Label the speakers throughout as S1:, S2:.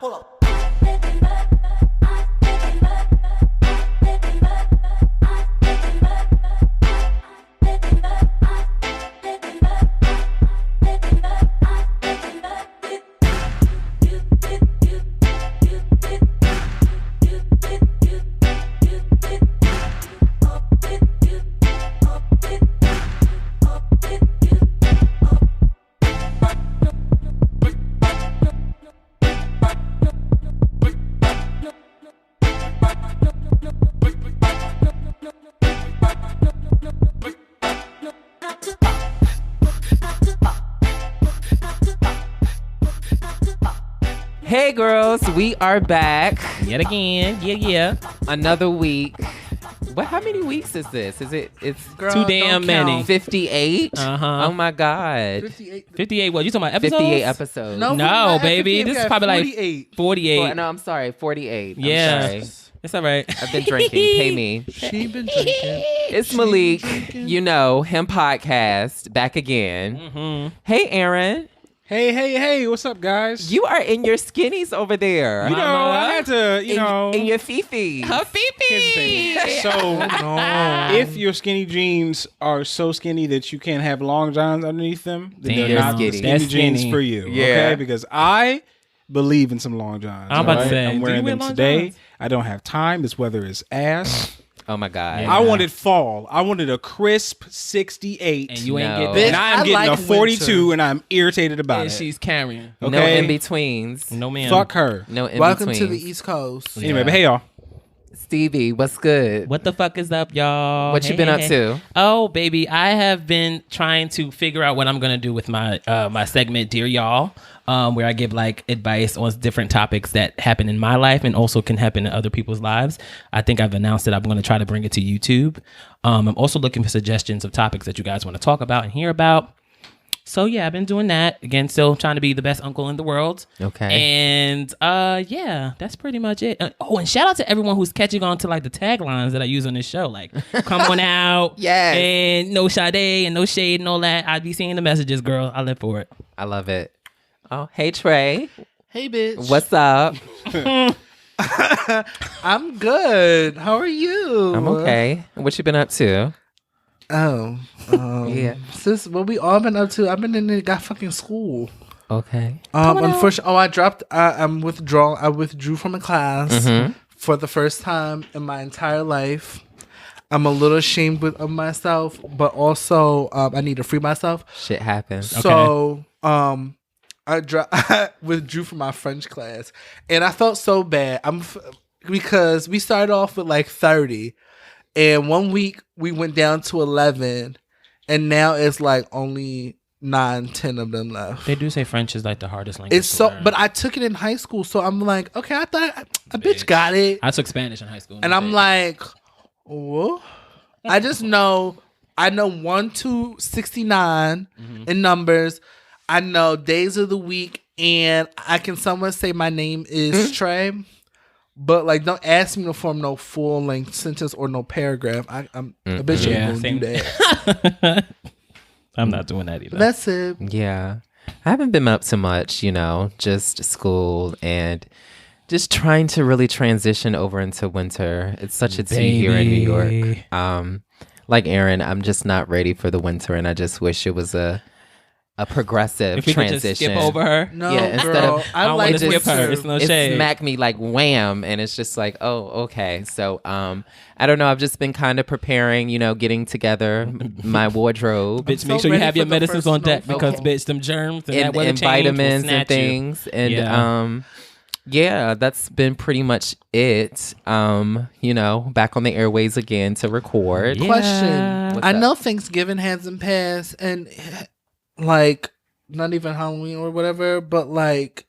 S1: Hold up.
S2: Hey girls, we are back
S3: yet again. Yeah.
S2: another week. How many weeks is this? It's
S3: Girl, too damn many.
S2: 58?
S3: Uh-huh.
S2: Oh my God.
S3: 58 what? You talking about episodes?
S2: 58 episodes.
S3: No, baby. This is probably
S4: 48.
S3: like 48.
S2: No, I'm sorry, 48.
S3: Yeah.
S2: I'm sorry.
S3: It's all right.
S2: I've been drinking. Pay me.
S4: She been drinking.
S2: It's Malik, you know, him podcast, back again.
S3: Mm-hmm.
S2: Hey, Erin.
S4: Hey, what's up, guys?
S2: You are in your skinnies over there.
S4: You know, I had to,
S2: in your fifi.
S3: Her fifi.
S4: So, if your skinny jeans are so skinny that you can't have long johns underneath them, then
S3: Damn.
S4: they're not
S2: Skinny.
S4: skinny
S3: That's
S4: jeans
S3: skinny.
S4: for you.
S2: Yeah.
S4: Okay, because I believe in some long johns.
S3: I'm about to
S4: all
S3: say,
S4: I'm
S3: do
S4: wearing
S3: you wear
S4: them
S3: long
S4: today.
S3: johns?
S4: I don't have time. This weather is ass.
S2: Oh my God.
S3: Yeah.
S4: I wanted fall. I wanted a crisp 68.
S3: And you ain't
S2: No.
S3: get
S4: and
S3: that.
S4: I'm
S1: I
S4: getting
S1: like
S4: a 42,
S1: winter.
S4: and I'm irritated about
S3: And
S4: it.
S3: she's carrying.
S2: No
S4: Okay.
S2: in-betweens.
S3: No man.
S4: Fuck her.
S2: No in-betweens.
S1: Welcome to the East Coast.
S4: Anyway, but hey, y'all.
S2: Stevie, what's good?
S3: What the fuck is up, y'all?
S2: What you been up to?
S3: Oh, baby, I have been trying to figure out what I'm gonna do with my my segment, Dear Y'all, where I give like advice on different topics that happen in my life and also can happen in other people's lives. I think I've announced that I'm gonna try to bring it to YouTube. I'm also looking for suggestions of topics that you guys want to talk about and hear about. So yeah, I've been doing that. Again, still trying to be the best uncle in the world.
S2: Okay.
S3: And yeah, that's pretty much it. And shout out to everyone who's catching on to like the taglines that I use on this show. Like, come on out.
S2: Yes.
S3: And no Sade and no shade and all that. I'd be seeing the messages, girl. I live for it.
S2: I love it. Oh, hey, Trey.
S1: Hey, bitch.
S2: What's up?
S1: I'm good. How are you?
S2: I'm okay. What you been up to?
S1: Oh,
S2: Yeah.
S1: sis, what we all been up to? I've been in the got fucking school.
S2: Okay.
S1: Unfortunately, I dropped. I'm withdrawing. I withdrew from a class
S2: Mm-hmm.
S1: for the first time in my entire life. I'm a little ashamed of myself, but also I need to free myself.
S2: Shit happens.
S1: So, I withdrew from my French class, and I felt so bad. Because we started off with like 30, and 1 week we went down to 11, and now it's like only 9, 10 of them left.
S3: They do say French is like the hardest language.
S1: It's so, but I took it in high school, so I'm like, okay, I thought a bitch got it,
S3: I took Spanish in high school.
S1: and I'm like, what? I just know. I know 1 to 69 in numbers. I know days of the week, and I can somewhat say my name is Trey, but like don't ask me to form no full length sentence or no paragraph. I'm a bitch ain't gonna do that.
S3: I'm not doing that either.
S1: That's it.
S2: Yeah. I haven't been up to much, just school and just trying to really transition over into winter. It's such a tea here in New York. Like Erin, I'm just not ready for the winter, and I just wish it was a progressive
S3: If we could
S2: transition.
S3: just skip over her.
S1: No,
S2: Yeah, instead
S1: girl,
S2: of-
S1: I
S3: I
S1: like
S3: want to skip her.
S1: winter.
S3: It's no
S2: It
S3: shade.
S2: smacked me like wham, and it's just like, oh, okay. So I don't know. I've just been kind of preparing, getting together my wardrobe.
S3: Bitch,
S1: so
S3: make sure you
S1: ready
S3: have
S1: for
S3: your
S1: the
S3: medicines
S1: first
S3: on deck
S1: snowfall.
S3: because, bitch, them germs and that
S2: and,
S3: weather
S2: and
S3: change will
S2: vitamins and
S3: snatch you.
S2: things. And
S3: Yeah.
S2: yeah, that's been pretty much it. Back on the airways again to record.
S3: Yeah.
S1: Question.
S2: What's
S1: I
S2: up?
S1: know Thanksgiving hasn't passed, and like not even Halloween or whatever, but like,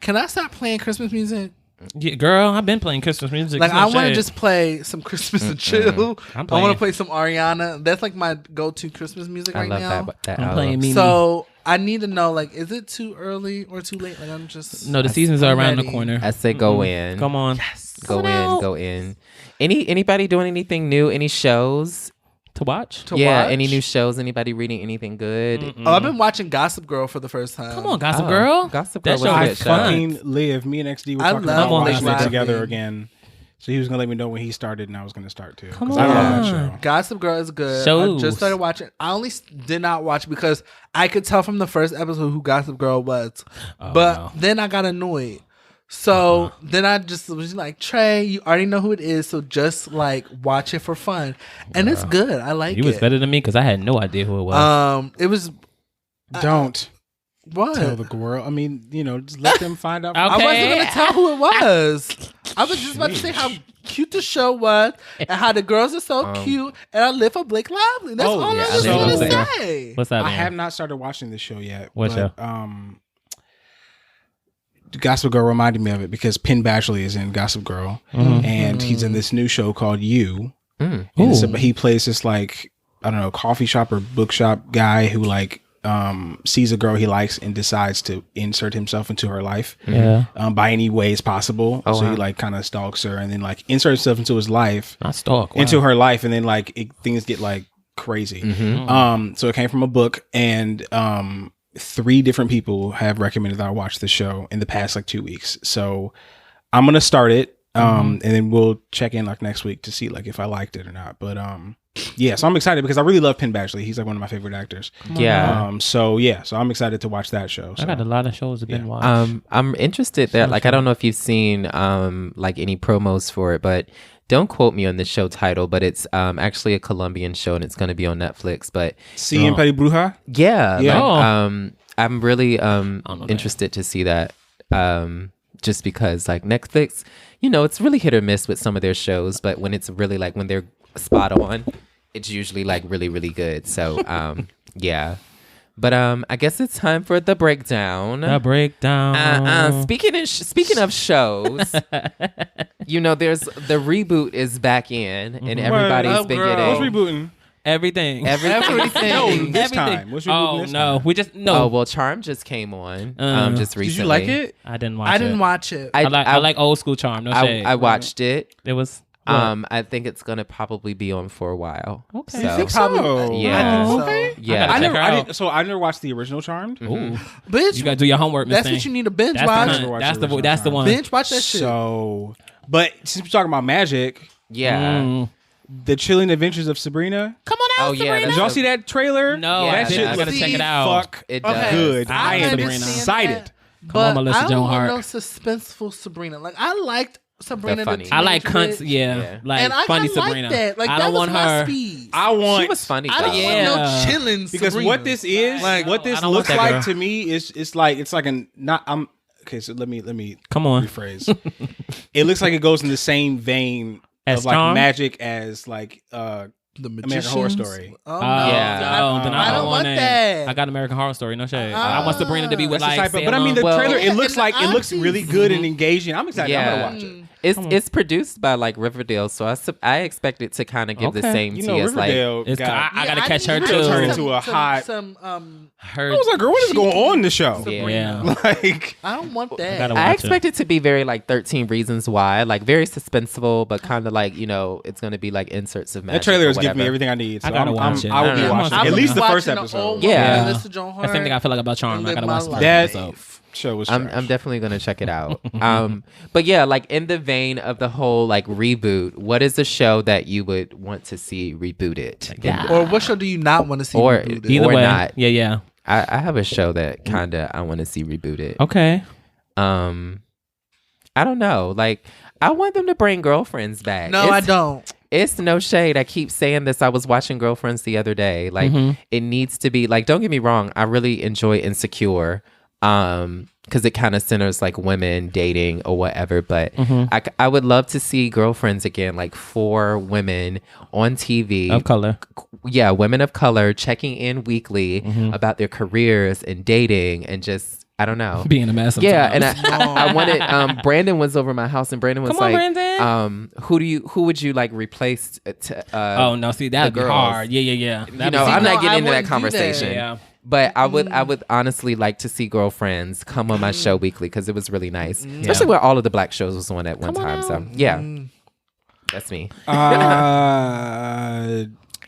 S1: can I stop playing Christmas music?
S3: Yeah, girl, I've been playing Christmas music.
S1: Like,
S3: It's no
S1: I want to
S3: shade.
S1: just play some Christmas and chill.
S3: I'm
S1: I
S3: playing.
S1: want to play some Ariana. That's like my go-to Christmas music
S2: I
S1: right
S2: love
S1: now.
S2: that
S3: I'm
S2: album.
S3: playing Mimi.
S1: So I need to know, like, is it too early or too late? Like, I'm just
S3: No, the seasons are
S1: I'm
S3: around the
S1: ready.
S3: corner.
S2: I say go in.
S3: Come on.
S2: Go in. Anybody doing anything new? Any shows?
S3: to watch.
S2: Yeah,
S1: watch?
S2: any new shows? Anybody reading anything good?
S1: Oh, I've been watching Gossip Girl for the first time.
S3: Come on, Gossip
S2: Oh,
S3: Girl.
S2: Gossip
S3: That
S2: Girl
S3: show
S2: was a
S4: I
S2: good show.
S4: fucking live. Me and XD were
S1: I
S4: talking
S1: love
S4: about watching
S1: Lake
S4: it together
S1: Lively.
S4: again. So he was gonna let me know when he started, and I was gonna start too.
S3: Come
S4: 'Cause I love that
S3: on.
S4: show.
S1: Gossip Girl is good. I
S3: Shows.
S1: just started watching. I only did not watch because I could tell from the first episode who Gossip Girl was. But
S3: no.
S1: then I got annoyed. So then I just was like, Trey, you already know who it is, so just like watch it for fun. And it's good. I like
S3: You
S1: it.
S3: was better than me because I had no idea who it was.
S1: It was
S4: Don't
S1: what?
S4: tell the girl. I mean, just let them find out.
S3: Okay.
S1: I wasn't gonna tell who it was. I was just about to say how cute the show was and how the girls are so cute, and I live for Blake Lively. That's all
S2: yeah,
S1: I was
S2: I
S1: gonna
S2: live for
S1: say.
S3: What's that?
S4: I
S3: man?
S4: have not started watching this show yet.
S3: What show?
S4: Gossip Girl reminded me of it because Penn Badgley is in Gossip Girl, and he's in this new show called You. And he plays this like, I don't know, coffee shop or bookshop guy who like sees a girl he likes and decides to insert himself into her life by any ways possible. So he like kind of stalks her and then like inserts himself into his life,
S3: Not stalk. Wow.
S4: into her life, and then like things get like crazy. So it came from a book, and 3 different people have recommended that I watch the show in the past like 2 weeks. So I'm gonna start it, and then we'll check in like next week to see like if I liked it or not. But yeah, so I'm excited because I really love Penn Badgley. He's like one of my favorite actors.
S2: Yeah.
S4: So I'm excited to watch that show. So.
S3: I got a lot of shows to binge watch.
S2: I'm interested that like I don't know if you've seen like any promos for it, but don't quote me on the show title, but it's actually a Colombian show and it's going to be on Netflix. But
S4: Cien Petty Bruja.
S2: yeah,
S4: Yeah.
S2: like, I'm really interested to see that. Just because like Netflix, it's really hit or miss with some of their shows, but when it's really like when they're spot on, it's usually like really, really good. So yeah. But I guess it's time for the breakdown.
S3: The breakdown.
S2: Speaking of shows, there's the reboot is back in, and everybody's been
S1: girl.
S2: getting
S4: What's rebooting?
S3: Everything.
S2: everything.
S4: No, this
S3: Everything.
S4: time. What's rebooting
S3: Oh
S4: this
S3: no,
S4: time?
S3: we just
S2: Oh well, Charm just came on just recently.
S4: Did you like it?
S3: I didn't watch it.
S1: I didn't watch it.
S3: I like old school Charm. No shade.
S2: I watched it.
S3: It was.
S2: I think it's gonna probably be on for a while.
S3: Okay.
S2: So,
S3: You think
S1: Probably,
S2: Yeah.
S1: I think so.
S4: Okay.
S2: yeah.
S3: I gotta check her out.
S4: I never watched the original Charmed.
S3: Ooh.
S1: Bitch,
S3: You gotta do your homework, Miss
S1: that's
S3: Thing.
S1: what you need to binge
S3: That's
S1: watch.
S3: the
S4: Never
S3: one.
S4: watched
S3: That's
S4: the
S3: the
S4: original
S3: that's the
S4: Charmed.
S3: one.
S1: Binge watch that shit.
S4: So, but since we're talking about magic,
S2: Yeah.
S4: the Chilling Adventures of Sabrina.
S3: Come on out,
S2: Oh, yeah,
S3: Sabrina.
S4: Did y'all see that trailer?
S3: No,
S2: Yeah,
S3: I
S2: that
S3: didn't. I
S2: shit
S3: gotta
S1: looks
S3: check it out.
S4: Fuck
S2: It
S1: Okay.
S2: does.
S4: good. I am
S1: understand
S4: excited.
S1: that,
S3: Come on,
S1: but
S3: Melissa
S1: I don't
S3: Joan
S1: want
S3: Hart.
S1: no suspenseful Sabrina. Like I liked Sabrina.
S2: They're funny.
S1: The
S3: I like
S1: Teenage
S3: cunts.
S1: Witch.
S3: Yeah, like
S1: And I
S3: funny
S1: kinda
S3: Sabrina.
S1: like that. Like
S3: I
S1: that
S3: don't
S1: was
S3: want
S1: my
S3: her.
S1: speed.
S4: I want.
S2: She was funny.
S1: I don't
S2: though.
S1: want no
S3: Yeah.
S1: chilling
S4: Because
S1: Sabrina.
S4: what this is,
S1: Like,
S4: what this
S3: I don't want
S4: looks
S3: that
S4: like
S3: girl.
S4: to me is it's like a not. I'm okay. So let me
S3: Come on.
S4: rephrase. It looks like it goes in the same vein
S3: As
S4: of like
S3: Charmed?
S4: magic as like
S1: the
S4: American Horror
S1: Magicians?
S4: Story.
S1: Oh,
S3: Oh,
S1: no.
S2: Yeah.
S3: oh, then
S1: I don't want that.
S3: I got American Horror Story. No shade. I want Sabrina to be with
S4: That's the
S3: like.
S4: type of, but I mean, the
S2: Well-
S4: trailer.
S1: Yeah,
S4: It looks
S1: and
S4: like
S1: the
S4: it looks really
S1: aunties.
S4: good and engaging. I'm excited. I'm
S2: Yeah.
S4: gonna watch it.
S2: It's produced by like Riverdale, so I expect it to kind of give the
S3: Okay.
S2: same
S4: You
S2: tea
S4: know,
S2: as like
S4: Riverdale.
S3: It's,
S4: got,
S3: I gotta catch her
S1: need
S3: too.
S1: to
S4: Turn
S1: see
S4: into a hot-
S1: some
S3: Her.
S4: I was like, girl, what is going on in the show?
S3: Yeah.
S4: Like,
S1: I don't want that.
S3: gotta
S2: I
S3: watch
S2: expect it to be very like 13 Reasons Why, like very suspenseful, but kind of like it's gonna be like inserts of magic.
S4: that trailer
S2: or
S4: is giving me
S2: whatever.
S4: everything I need. So
S3: I gotta watch it.
S4: I will be
S2: I'm
S4: watching
S3: I'm
S4: at least the
S1: watching
S4: first episode.
S1: old
S2: Yeah.
S1: Melissa Joan Hart.
S3: That's the thing I feel like about Charm. I
S1: And
S3: gotta
S1: live
S3: watch
S1: my
S3: the
S1: life.
S3: first
S4: That
S3: episode.
S4: show was
S2: I'm
S4: trash.
S2: definitely gonna check it out. But yeah, like in the vein of the whole like reboot, what is a show that you would want to see rebooted?
S3: Yeah.
S1: Or what show do you not want to see
S2: Or
S1: rebooted?
S3: Either
S2: or
S3: way.
S2: not.
S3: Yeah.
S2: I have a show that kinda I want to see rebooted.
S3: Okay.
S2: I don't know. Like I want them to bring Girlfriends back.
S1: No, I don't.
S2: It's no shade. I keep saying this. I was watching Girlfriends the other day. Like it needs to be like, don't get me wrong. I really enjoy Insecure. Because it kind of centers like women dating or whatever. But I would love to see Girlfriends again, like 4 women on TV.
S3: Of color.
S2: Yeah, women of color checking in weekly about their careers and dating and just, I don't know.
S3: Being a mess.
S2: Yeah, and
S3: sometimes.
S2: I wanted Brandon was over my house and Brandon was
S3: Come on,
S2: like,
S3: Brandon.
S2: who would you like replace to
S3: Oh no, see that'd be
S2: girls.
S3: hard. Yeah.
S2: I'm not
S1: no, I
S2: getting into that
S1: wouldn't do that.
S2: conversation.
S3: Yeah.
S2: But I would honestly like to see Girlfriends come on my show weekly because it was really nice, especially where all of the black shows was on at one time. So yeah, that's me.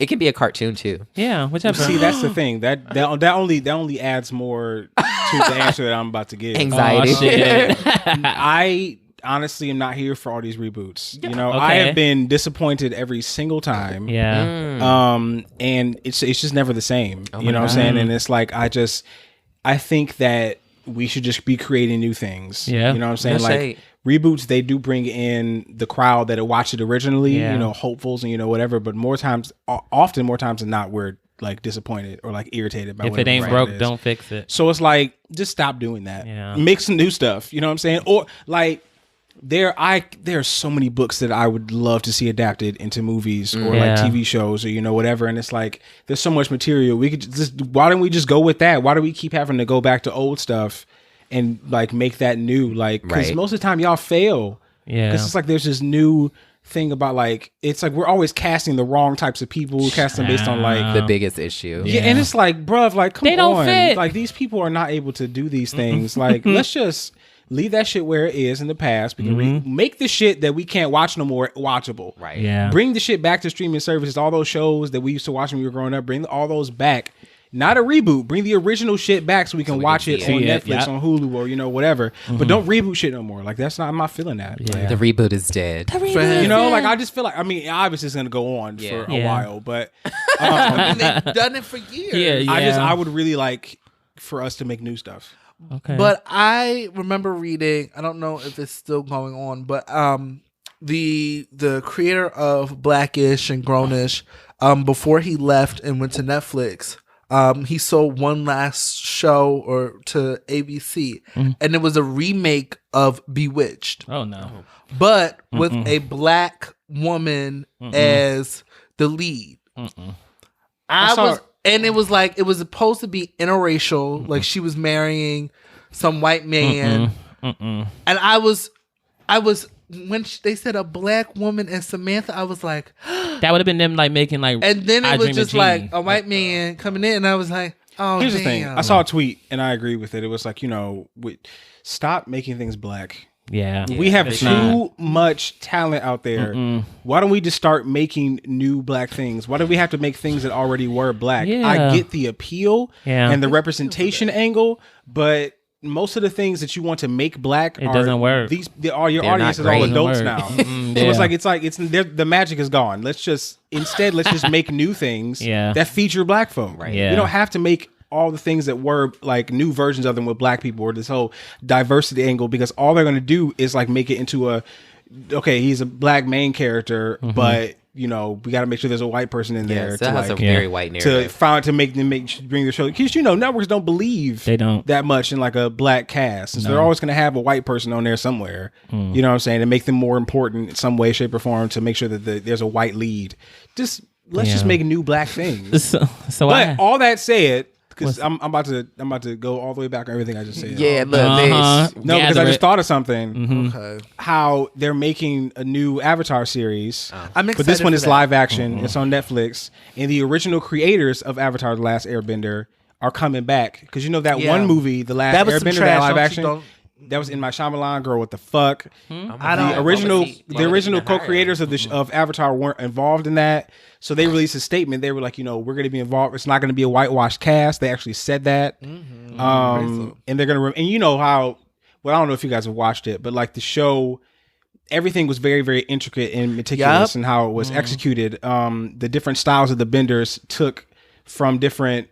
S2: It can be a cartoon too.
S3: Yeah, whichever.
S4: See, that's the thing. That only adds more to the answer that I'm about to give.
S2: Anxiety.
S3: Oh, shit.
S4: I honestly am not here for all these reboots. You know,
S3: Okay.
S4: I have been disappointed every single time.
S3: Yeah.
S4: And it's just never the same. You know what I'm saying? And it's like I think that we should just be creating new things.
S3: Yeah.
S4: You know what I'm saying?
S2: That's
S4: Like
S2: right.
S4: reboots, they do bring in the crowd that watched it originally,
S3: Yeah.
S4: you know, hopefuls and, you know, whatever. But often more times than not, we're like disappointed or like irritated by
S3: If
S4: whatever
S3: it ain't
S4: the
S3: broke,
S4: brand is.
S3: don't fix it.
S4: So it's like, just stop doing that.
S3: Yeah.
S4: Make some new stuff. You know what I'm saying? Or like, there are so many books that I would love to see adapted into movies or like
S3: Yeah.
S4: TV shows or, you know, whatever. And it's like, there's so much material. We could just, why don't we just go with that? Why do we keep having to go back to old stuff and like make that new? Like, because
S2: Right.
S4: most of the time y'all fail.
S3: Yeah.
S4: Because it's like, there's this new thing about like, it's like, we're always casting the wrong types of people, casting based on like,
S2: The biggest issue.
S4: yeah, and it's like, bruv, like, come
S3: They don't
S4: on.
S3: fit.
S4: Like, these people are not able to do these things. Like, let's just leave that shit where it is in the past. We can make the shit that we can't watch no more watchable.
S2: Right.
S3: Yeah.
S4: Bring the shit back to streaming services. All those shows that we used to watch when we were growing up, bring all those back. Not a reboot. Bring the original shit back so we can watch it
S2: see
S4: on
S3: it.
S4: Netflix,
S3: Yep.
S4: on Hulu, or, you know, whatever. But don't reboot shit no more. Like, I'm not feeling that. Like,
S2: The reboot is dead.
S4: you know, like, I just feel like, I mean, obviously it's going to go on for a
S3: Yeah.
S4: while, but
S1: And they've done it for years.
S3: Yeah.
S4: I would really like for us to make new stuff.
S3: Okay.
S1: But I remember reading, I don't know if it's still going on, but the creator of Blackish and Grownish, before he left and went to Netflix, he sold one last show to ABC, and it was a remake of Bewitched,
S3: oh no.
S1: but with a black woman as the lead. And it was like, it was supposed to be interracial, like she was marrying some white man, and I was when they said a black woman and Samantha, I was like,
S3: That would have been them like making like.
S1: and then
S3: I
S1: it was
S3: Dream of
S1: just
S3: Jeannie.
S1: like a white man coming in, and I was like, oh,
S4: Here's the
S1: damn.
S4: thing. I saw a tweet and I agree with it. It was like, you know, stop making things black.
S3: Yeah.
S4: We have
S3: it's
S4: too
S3: not.
S4: much talent out there. Why don't we just start making new black things? Why do we have to make things that already were black?
S3: Yeah.
S4: I get the appeal
S3: Yeah.
S4: and the representation angle, but most of the things that you want to make black
S3: doesn't work.
S4: All your
S2: They're
S4: audience
S2: not
S4: is all
S2: great.
S4: adults
S3: Doesn't
S4: now.
S3: work.
S4: So
S3: Yeah.
S4: it's the magic is gone. Let's just make new things
S3: Yeah.
S4: that feature black folk.
S2: Right.
S3: Yeah.
S4: You don't have to make all the things that were like new versions of them with black people or this whole diversity angle, because all they're going to do is like make it into he's a black main character, but you know, we got to make sure there's a white person in there
S2: Yes,
S4: to
S2: that has
S4: like
S2: a very white narrative.
S4: bring the show, because you know networks don't believe
S3: They don't.
S4: that much in like a black cast, so they're always going to have a white person on there somewhere. You know what I'm saying, and make them more important in some way, shape, or form to make sure that there's a white lead. Let's just make new black things.
S3: So
S4: But all that said, because I'm about to go all the way back on everything I just said.
S2: Yeah, look,
S4: No, because I just thought of something.
S1: Okay.
S4: How they're making a new Avatar series,
S1: I'm
S4: but this
S1: excited
S4: one
S1: for
S4: is
S1: that.
S4: live action. It's on Netflix, and the original creators of Avatar: The Last Airbender are coming back, because you know that
S1: Yeah.
S4: one movie, The Last
S1: That was some
S4: Airbender,
S1: trash,
S4: that live
S1: don't you
S4: action.
S1: don't-
S4: That was in my Shyamalan. Girl, what the fuck?
S1: I don't.
S4: The original co-creators of Avatar weren't involved in that, so they released a statement. They were like, you know, we're going to be involved. It's not going to be a whitewashed cast. They actually said that, and they're going to. And you know how? Well, I don't know if you guys have watched it, but like the show, everything was very, very intricate and meticulous in how it was executed. The different styles of the benders took from different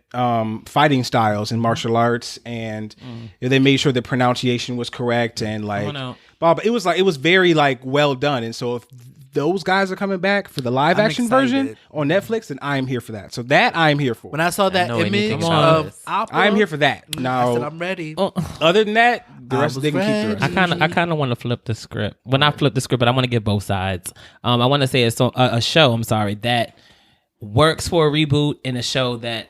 S4: fighting styles in martial arts, and they made sure the pronunciation was correct, and like Bob, it was very like well done. And so if those guys are coming back for the live action version on Netflix, then I am here for that. So that I am here for.
S1: When I saw that
S2: know anything
S1: image
S2: about
S1: of
S2: this.
S1: opera,
S4: I am here for that.
S1: I
S4: Now,
S1: said I'm ready.
S4: other than that, the
S1: I
S4: rest
S1: was
S4: they can keep the
S1: ready.
S4: rest.
S3: I kind of want to flip the script. Well, not flip the script, but I want to give both sides. I want to say a show. I'm sorry, that works for a reboot, and a show that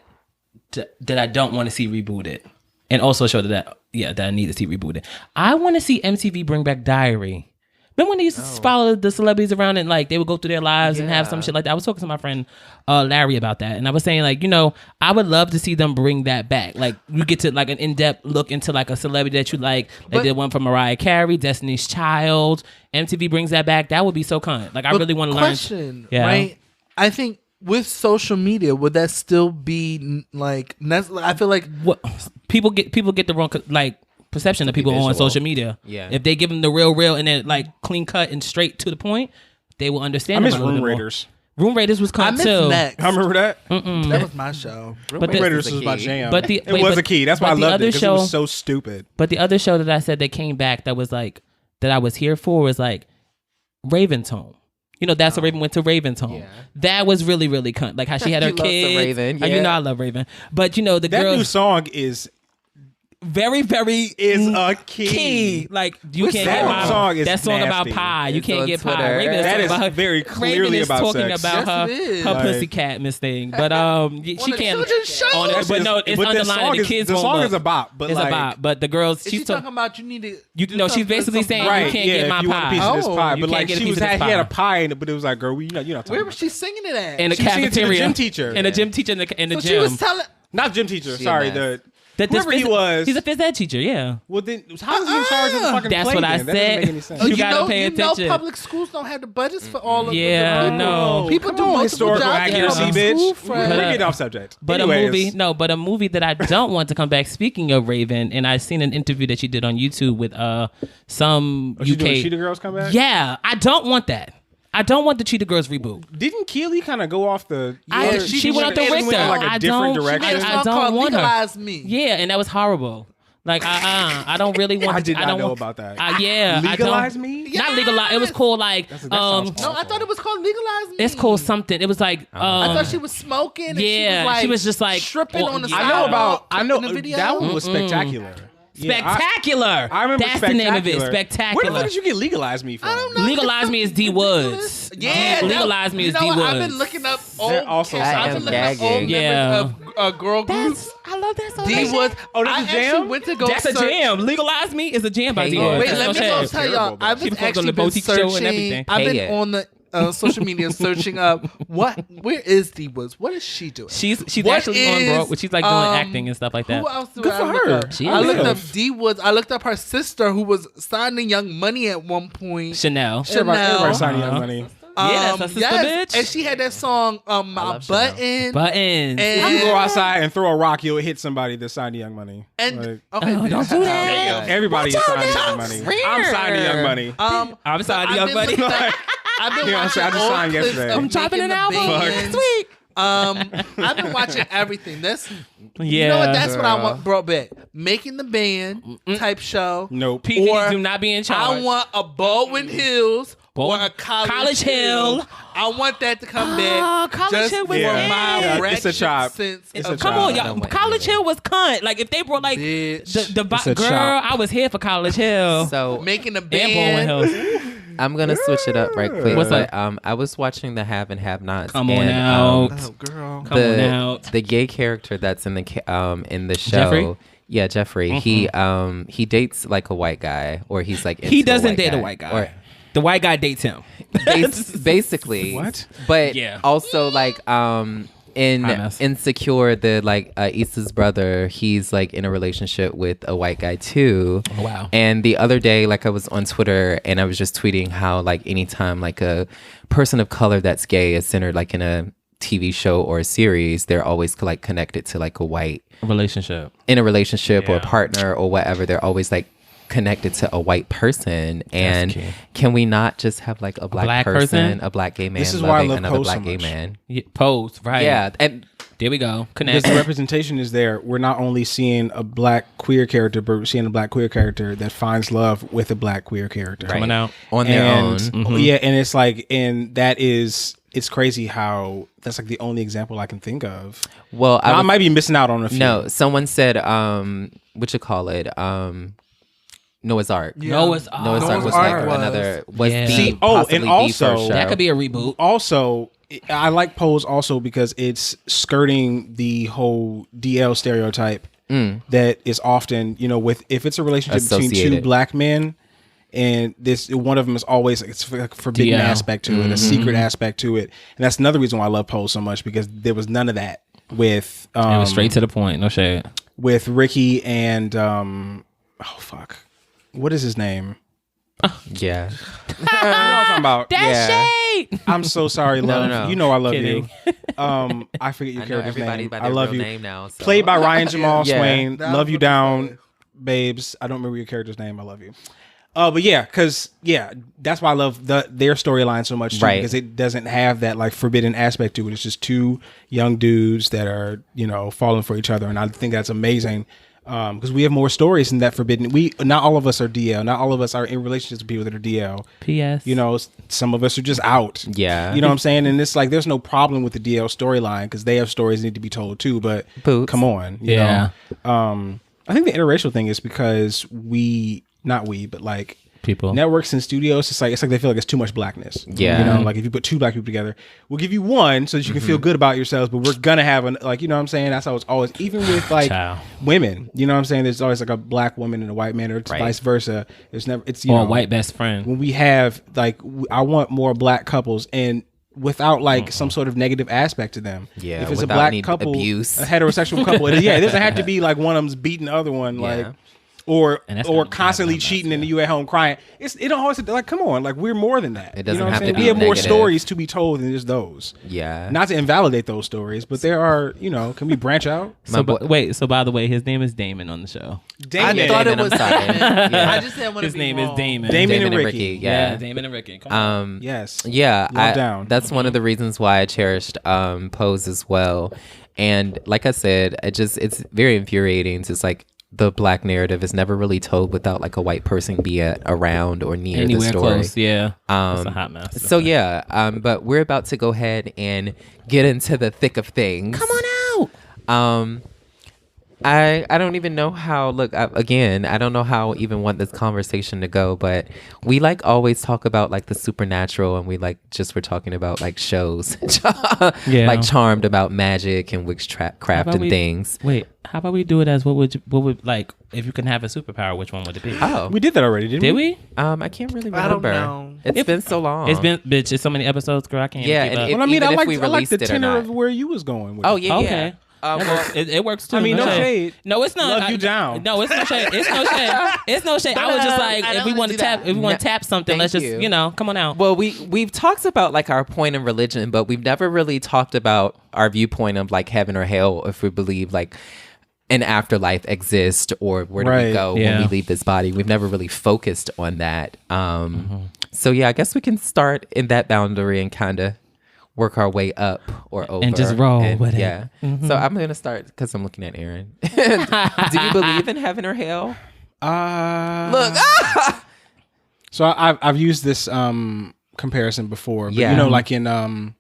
S3: I don't want to see rebooted, and also a show that I need to see rebooted. I want to see MTV bring back Diary. Remember when they used to follow the celebrities around and like they would go through their lives and have some shit like that? I was talking to my friend Larry about that, and I was saying like, you know, I would love to see them bring that back. Like you get to like an in-depth look into like a celebrity that you like. They did one for Mariah Carey, Destiny's Child. MTV brings that back. That would be so kind. Like I really want to learn.
S1: Question,
S3: Yeah.
S1: right? I think with social media, would that still be like? I feel like
S3: what people get the wrong perception of people on social media.
S2: Yeah.
S3: If they give them the real and then like clean cut and straight to the point, they will understand.
S4: I miss Room Raiders.
S3: Room Raiders was
S1: I
S3: cut
S1: miss
S3: too.
S1: Next.
S4: I remember that.
S1: That was my show.
S4: Room Raiders was my jam.
S3: But
S4: it was a key. That's why I loved it because it was so stupid.
S3: But the other show that I said that came back that was like that I was here for was like Raven's Home. You know, That's a Raven went to Raven's home. Yeah. That was really, really cunt. Like how she had her kids.
S2: Raven. Yeah.
S3: You know I love Raven. But you know, that
S4: new song is
S3: very, very
S4: a key.
S3: Like you can't get my
S4: song is
S3: that song
S4: nasty.
S3: about pie. You
S2: It's
S3: can't
S2: on
S3: get
S2: Twitter.
S3: pie. Raven
S4: That is
S3: about
S4: very clearly
S3: Raven is
S4: about
S3: talking
S4: sex.
S3: about
S1: Yes,
S3: her
S1: it is.
S3: pussycat miss thing. But she
S1: the
S3: can't
S1: children's show?
S3: on it, but no, it's
S4: But the
S3: underlining
S4: song
S3: the
S4: is-
S3: kids.
S4: the
S3: won't
S4: song
S3: look.
S4: is a bop, but
S3: it's
S4: like-
S3: a bop. But the girls,
S1: She's talking about you need to.
S3: she's basically saying
S4: Right,
S3: you can't
S4: yeah,
S3: get my
S4: if you want a piece
S3: pie.
S4: of this pie.
S3: You
S4: But
S3: can't
S4: like
S3: get a
S4: she
S3: piece
S4: was
S3: of this
S4: he had
S3: pie.
S4: a pie in it, but it was like, girl, you're not
S1: Where
S4: talking
S1: was she singing it at?
S3: In the
S4: She was singing to the
S3: cafeteria,
S4: gym teacher.
S3: and the gym teacher in the
S1: so
S3: gym.
S1: she was telling.
S4: Not gym teacher.
S2: She
S4: Sorry,
S2: a mess.
S4: whoever he was.
S3: He's a phys ed teacher. Yeah.
S4: Well, then how is he in charge of the fucking
S3: That's
S4: play
S3: what I
S4: then? That doesn't make
S3: said.
S4: any sense.
S3: You gotta pay
S1: You know,
S3: attention.
S1: public schools don't have the budgets for all of
S3: Yeah,
S1: the
S3: no.
S1: People
S4: Come
S1: do
S4: on,
S1: multiple
S4: historical
S1: jobs
S4: accuracy,
S1: in
S4: bitch.
S1: school,
S4: We're
S1: Fred.
S4: getting off subject.
S3: But
S4: Anyways.
S3: a movie that I don't want to come back. Speaking of Raven, and I seen an interview that she did on YouTube with some
S4: She
S3: UK.
S4: doing Cheetah Girls come back?
S3: Yeah, I don't want that. I don't want the Cheetah Girls reboot.
S4: Didn't Keely kind of go off the?
S3: She went off the
S4: went
S3: Richter.
S4: in like a
S3: I
S4: different
S3: don't-
S4: direction.
S1: She made a
S3: I
S1: song
S3: don't
S1: called
S3: want her.
S1: Legalize Me.
S3: Yeah, and that was horrible. Like I don't really want.
S4: I did not
S3: don't
S4: know
S3: want,
S4: about that.
S3: Yeah,
S4: Legalize
S3: I don't,
S4: Me?
S3: Not legalize. It was called like
S4: that sounds
S1: No, I thought it was called Legalize Me.
S3: it's called something. It was like
S1: I thought she was smoking. And
S3: yeah,
S1: she was
S3: just like
S1: stripping on the
S3: yeah.
S1: sidewalk.
S4: I know
S1: in the video.
S4: that one was spectacular. Yeah,
S3: Spectacular.
S4: I remember
S3: That's the name of it.
S4: Spectacular.
S3: Spectacular.
S4: Where the fuck did you get Legalize Me from?
S1: I don't know.
S3: Legalize Me is D Woods.
S1: Yeah,
S3: Legalize Me is D
S1: I've
S3: Woods.
S1: been looking up old.
S4: That also
S1: I've
S4: sounds
S1: been looking up old
S2: gagging.
S1: members of girl groups.
S3: I love that song.
S1: D Woods.
S4: Oh, that's
S1: I
S4: a
S1: actually
S4: jam?
S1: went to go.
S3: That's a
S1: search.
S3: jam. Legalize Me is a jam by
S2: Hey,
S3: D
S2: yeah.
S3: Woods.
S1: Wait, let me
S3: That's no
S1: go
S3: shade.
S1: tell y'all. I've
S3: She
S1: been
S3: performed on
S1: actually
S3: the
S1: been
S3: boutique show and
S1: searching.
S3: everything.
S1: I've been
S2: Hey, yeah.
S1: on the social media searching up where is D Woods? What is she doing?
S3: She's
S1: What
S3: actually on
S1: is,
S3: Broadway. She's like doing acting and stuff like that.
S1: Who else do
S4: Good
S1: I
S4: for
S1: look
S4: her.
S1: up?
S3: She
S1: I looked
S3: is.
S1: up D Woods. I looked up her sister who was signing Young Money at one point.
S3: Chanel.
S4: Everybody signing
S3: Uh-huh.
S4: Young Money.
S3: Yeah, that's her sister, bitch.
S1: And she had that song, My
S2: love Chanel.
S1: Button.
S3: Buttons.
S1: And-
S4: You go outside and throw a rock, you'll hit somebody that signed Young Money.
S1: And
S4: Like,
S1: okay,
S3: don't do that.
S4: everybody is signing Young Money.
S3: Rare.
S4: I'm signing Young Money.
S3: I'm sorry,
S1: I've
S3: Young
S1: been
S3: Money.
S1: looking up- I've been
S4: You know what I'm
S1: watching
S4: saying? I just
S1: old
S4: signed
S1: clips
S4: yesterday.
S1: of
S4: I'm
S3: dropping
S1: making
S3: an
S1: the
S3: album.
S1: bands.
S3: Sweet.
S1: I've been watching everything. That's
S3: Yeah.
S1: you know what? That's what I
S2: girl.
S1: want brought back. Making the band type show.
S4: Nope.
S3: PV
S1: Or
S3: do not be in charge.
S1: I want a Baldwin Hills or a College
S3: Hill.
S1: I want that to come back.
S3: College
S1: just
S3: Hill was
S1: for
S4: Yeah.
S1: my
S4: Yeah, it's a
S1: ratchet
S4: chop.
S1: sense.
S4: It's a
S3: Come
S4: chop.
S3: on,
S2: I
S3: y'all.
S2: don't want
S3: College
S2: any of
S3: Hill was cunt. Like if they brought like
S1: Bitch.
S3: the
S4: It's a
S3: girl,
S4: chop.
S3: I was here for College Hill.
S2: So
S1: Making a
S3: and Baldwin
S1: band.
S3: Hills.
S2: I'm gonna switch it up right quick.
S3: What's
S2: but,
S3: up?
S2: I was watching the Have and Have Nots.
S3: Come on
S2: and,
S3: out.
S1: Oh girl.
S3: Come on out.
S2: The gay character that's in the show.
S3: Jeffrey?
S2: Yeah, Jeffrey. He dates like a white guy, or he's like
S3: He
S2: into
S3: doesn't date
S2: guy.
S3: a white guy.
S2: Or
S3: The white guy dates him.
S2: basically.
S4: What?
S2: But
S3: Yeah.
S2: also like in
S3: Honest.
S2: Insecure, the like Issa's brother, he's like in a relationship with a white guy too.
S3: Oh, wow.
S2: And the other day, like I was on Twitter and I was just tweeting how like anytime like a person of color that's gay is centered like in a TV show or a series, they're always like connected to like a white
S3: Relationship.
S2: in a relationship or a
S3: Yeah.
S2: partner or whatever. They're always like connected to a white person. And
S3: key.
S2: can we not just have like a black person, a black gay man
S4: This is why I
S2: loving
S4: love
S2: another
S4: Pose so
S2: black gay
S4: much.
S2: man?
S3: Yeah, Pose, right?
S2: Yeah, and
S3: There we go.
S4: Because
S3: Connect.
S4: the representation is there. We're not only seeing a black queer character, but we're seeing a black queer character that finds love with a black queer character.
S3: Coming out.
S2: on their own.
S4: Yeah, and it's like, and that is, it's crazy how that's like the only example I can think of.
S2: Well,
S4: I
S2: was-
S4: might be missing out on a few.
S2: No, someone said, what you call it? Noah's Ark.
S1: Yeah.
S3: Noah's Ark.
S2: Noah's Ark was
S1: Ark
S2: like
S1: was-
S2: another was
S3: Yeah.
S2: the
S3: See,
S4: and
S2: possibly the
S4: also-
S2: first show.
S3: That could be a reboot.
S4: Also, I like Pose also because it's skirting the whole DL stereotype that is often, you know, with if it's a relationship between two
S2: Associated.
S4: black men, and this one of them is always it's like a forbidden
S3: DL.
S4: aspect to it, a secret aspect to it, and that's another reason why I love Pose so much because there was none of that with
S3: It was straight to the point. No shade.
S4: with Ricky and what is his name?
S2: Yeah.
S4: You know what I'm talking about?
S3: That's
S2: Yeah.
S3: shade.
S4: I'm so sorry, love.
S2: no.
S4: You know I love
S3: Kidding.
S4: you. I forget your
S2: I know
S4: character's
S2: everybody
S4: name.
S2: by
S4: I
S2: their
S4: love
S2: real
S4: you.
S2: name now. So.
S4: Played by Ryan Jamal
S2: Yeah.
S4: Swain.
S1: That
S4: Love
S1: was
S4: you
S1: what I
S4: down,
S1: say.
S4: babes. I don't remember your character's name. I love you. But yeah, because that's why I love their storyline so much too,
S2: Right.
S4: because it doesn't have that like forbidden aspect to it. It's just two young dudes that are falling for each other, and I think that's amazing. Because we have more stories than that forbidden. Not all of us are DL. Not all of us are in relationships with people that are DL.
S3: P.S.
S4: Some of us are just out.
S2: Yeah.
S4: You know what I'm saying? And it's like there's no problem with the DL storyline because they have stories that need to be told too. But
S2: Boots.
S4: come on, you know. I think the interracial thing is because but like
S3: People.
S4: networks and studios, it's like they feel like it's too much blackness.
S2: Yeah.
S4: Like if you put two black people together, we'll give you one so that you can feel good about yourselves, but we're gonna have you know what I'm saying? That's how it's always, even with like women, you know what I'm saying? There's always like a black woman and a white man, or it's vice versa. There's never, it's
S3: a white best friend.
S4: When we have I want more black couples, and without like some sort of negative aspect to them.
S2: Yeah.
S4: If it's a
S2: without
S4: black
S2: any
S4: couple,
S2: abuse.
S4: a heterosexual couple, it doesn't have to be like one of them's beating the other one, like. Or constantly cheating and you at home crying. It don't always like, come on, like we're more than that.
S2: It doesn't
S4: you know
S2: have to be
S4: We have more
S2: negative.
S4: stories to be told than just those.
S2: Yeah.
S4: Not to invalidate those stories, but there are, can we branch out?
S3: So by the way, his name is Damon on the show.
S4: Damon.
S1: I thought it
S2: Damon,
S1: was
S2: I'm sorry.
S1: Yeah. I just didn't want to
S3: His
S1: be
S3: name
S1: wrong.
S3: is Damon.
S4: Damon and Ricky.
S2: Yeah.
S3: Damon and Ricky. Come on.
S4: Yes.
S2: Yeah,
S4: Love down.
S2: That's one of the reasons why I cherished Pose as well. And like I said, it's very infuriating. It's like the black narrative is never really told without like a white person be around or near
S3: Anywhere
S2: the story.
S3: close, yeah. It's a hot mess.
S2: So yeah, but we're about to go ahead and get into the thick of things.
S3: Come on out.
S2: I don't even know how. Look, again, I don't know how I even want this conversation to go. But we like always talk about like the supernatural, and we're talking about like shows, like Charmed about magic and witchcraft and things.
S3: Wait, how about we do it as what would like if you can have a superpower? Which one would it be?
S2: Oh,
S4: we did that already, didn't we?
S2: I can't really remember.
S1: I don't know.
S2: It's been so long.
S3: It's so many episodes, girl. I can't.
S2: Yeah,
S3: even keep
S2: and
S3: up.
S4: Well, I mean,
S2: even
S4: I
S2: if we
S4: like the
S2: released it or
S4: tenor
S2: not.
S4: of where you was going with
S2: Oh
S4: it.
S2: yeah,
S3: Okay.
S2: yeah.
S3: It works too.
S4: I mean, no shade.
S3: No, it's not.
S4: Love you down.
S3: No, it's no shade. It's no shade. It's no shade. I was just like, if we want to tap something, let's just, come on out.
S2: Well, we've talked about like our point in religion, but we've never really talked about our viewpoint of like heaven or hell, if we believe like an afterlife exists or where do we go when we leave this body. We've never really focused on that. So yeah, I guess we can start in that boundary and kind of work our way up or over
S3: and just roll with it.
S2: Yeah. So I'm gonna start because I'm looking at Erin. Do you believe in heaven or hell? Look.
S4: So I've used this comparison before, but like in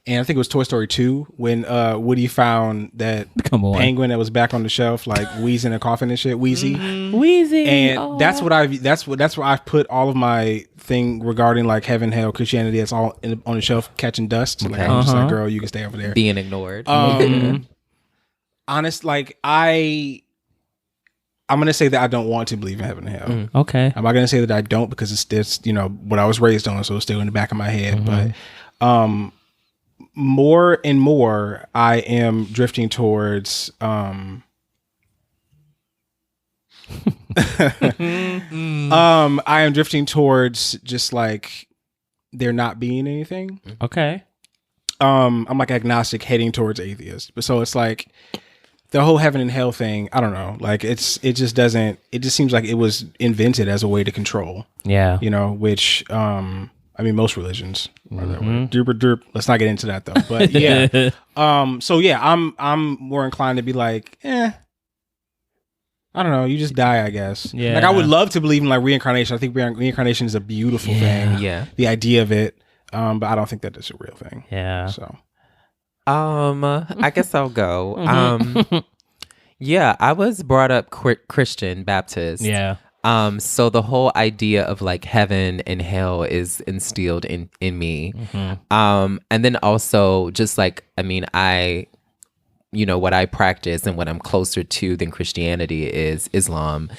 S4: and I think it was Toy Story 2 when Woody found that penguin that was back on the shelf, like wheezing a coffin and shit, Wheezy. And that's where I've put all of my thing regarding like heaven, hell, Christianity. It's all on the shelf catching dust. Like, I'm just like, girl, you can stay over there.
S2: Being ignored.
S4: Honest, like I'm gonna say that I don't want to believe in heaven and hell.
S3: Okay.
S4: I'm not gonna say that I don't because it's what I was raised on, so it's still in the back of my head. But more and more I am drifting towards I am drifting towards just like there not being anything.
S3: Okay.
S4: I'm like agnostic heading towards atheist. But so it's like the whole heaven and hell thing, I don't know. Like it just seems like it was invented as a way to control.
S3: Yeah.
S4: Which I mean, most religions are that way. Derp. Let's not get into that though. But yeah. So yeah, I'm more inclined to be like, I don't know. You just die, I guess.
S3: Yeah.
S4: Like I would love to believe in like reincarnation. I think reincarnation is a beautiful thing.
S2: Yeah.
S4: The idea of it. But I don't think that is a real thing.
S3: Yeah.
S4: So.
S2: I guess I'll go. Yeah, I was brought up Christian Baptist.
S3: Yeah.
S2: So the whole idea of like heaven and hell is instilled in me. And then also just like, I mean, what I practice and what I'm closer to than Christianity is Islam.